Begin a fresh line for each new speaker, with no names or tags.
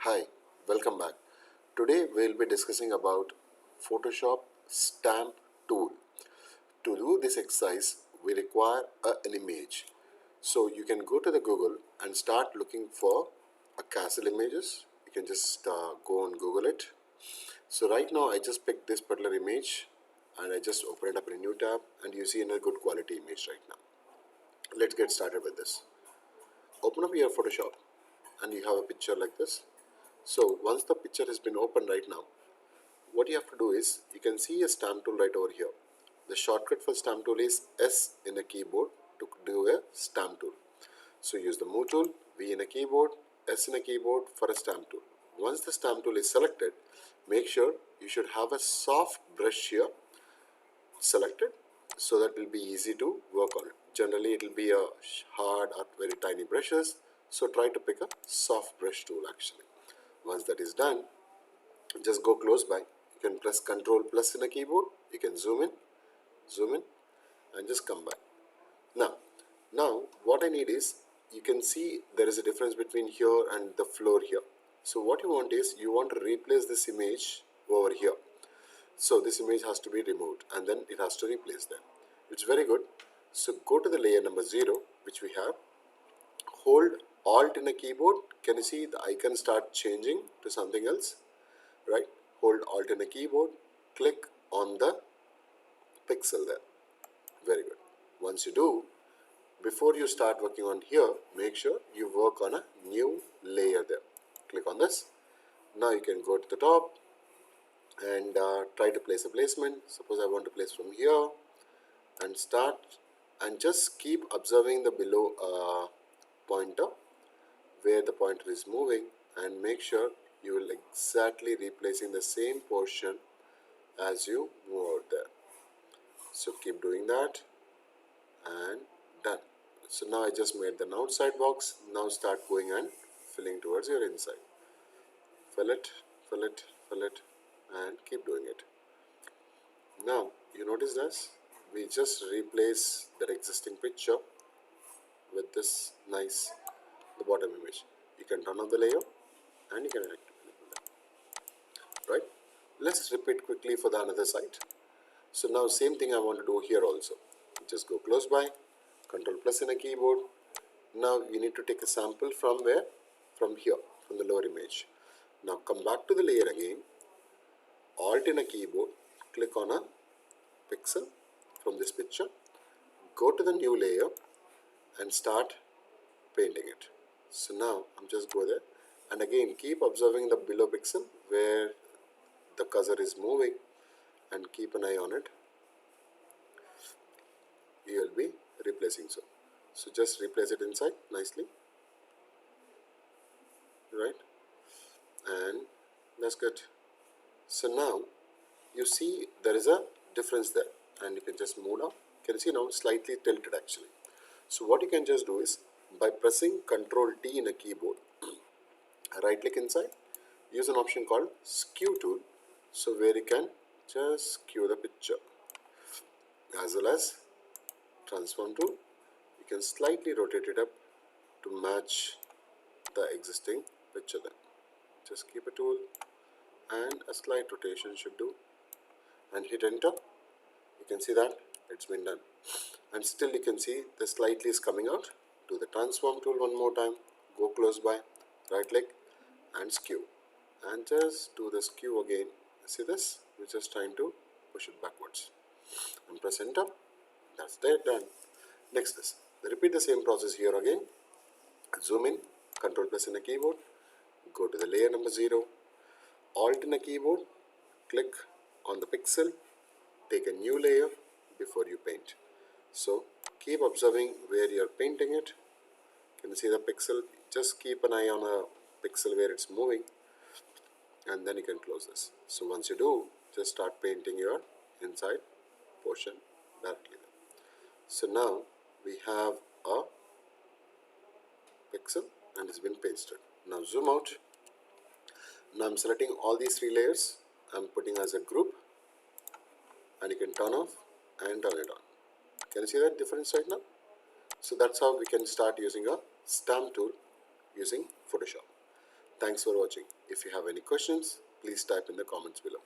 Hi, welcome back. Today we'll be discussing about Photoshop stamp tool. To do this exercise, we require an image. So you can go to the Google and start looking for a castle images. You can just go and Google it. So right now I just picked this particular image and I just open it up in a new tab and you see in a good quality image right now. Let's get started with this. Open up your Photoshop and you have a picture like this. So once the picture has been opened right now, what you have to do is, you can see a stamp tool right over here. The shortcut for stamp tool is S in a keyboard to do a stamp tool. So use the move tool, V in a keyboard, S in a keyboard for a stamp tool. Once the stamp tool is selected, make sure you should have a soft brush here selected so that it will be easy to work on it. Generally it will be a hard or very tiny brushes, so try to pick a soft brush tool actually. Once that is done, just go close by. You can press Ctrl plus in a keyboard. You can zoom in, and just come back. Now what I need is, you can see there is a difference between here and the floor here. So what you want is, you want to replace this image over here. So this image has to be removed and then it has to replace them. It's very good. So go to the layer number 0, which we have. Hold Alt in a keyboard. Can you see the icon start changing to something else? Right? Hold Alt in a keyboard, click on the pixel there. Very good. Once you do, before you start working on here, make sure you work on a new layer there. Click on this. Now you can go to the top and try to place a placement. Suppose I want to place from here and start, and just keep observing the below pointer where the pointer is moving, and make sure you will exactly replacing the same portion as you move out there. So keep doing that and done. So now I just made the outside box. Now start going and filling towards your inside. Fill it, fill it, fill it, and keep doing it. Now you notice this, we just replace that existing picture with this nice the bottom image. You can turn on the layer and you can activate that. Right? Let's repeat quickly for the another side. So now same thing I want to do here also. Just go close by, Ctrl plus in a keyboard. Now you need to take a sample from where? From here, from the lower image. Now come back to the layer again, Alt in a keyboard, click on a pixel from this picture, go to the new layer and start painting it. So now I'm just go there and again keep observing the below pixel where the cursor is moving and keep an eye on it. You will be replacing so just replace it inside nicely, right? And that's good. So now you see there is a difference there and you can just move down. Can you see now slightly tilted actually? So what you can just do is, by pressing Ctrl T in a keyboard, right click inside, use an option called skew tool, so where you can just skew the picture, as well as transform tool. You can slightly rotate it up to match the existing picture there. Just keep a tool and a slight rotation should do, and hit enter. You can see that it's been done, and still you can see the slightly is coming out. Do the transform tool one more time, go close by, right click and skew, and just do the skew again. See this, we're just trying to push it backwards and press enter. That's there, done. Next is, repeat the same process here again. Zoom in, Ctrl plus in a keyboard, go to the layer number 0, Alt in a keyboard, click on the pixel, take a new layer before you paint. So keep observing where you are painting it. Can you see the pixel? Just keep an eye on a pixel where it's moving, and then you can close this. So once you do, just start painting your inside portion directly there. So now we have a pixel and it's been pasted. Now zoom out. Now I'm selecting all these 3 layers. I'm putting as a group, and you can turn off and turn it on. Can you see that difference right now? So that's how we can start using a stamp tool using Photoshop. Thanks for watching. If you have any questions, please type in the comments below.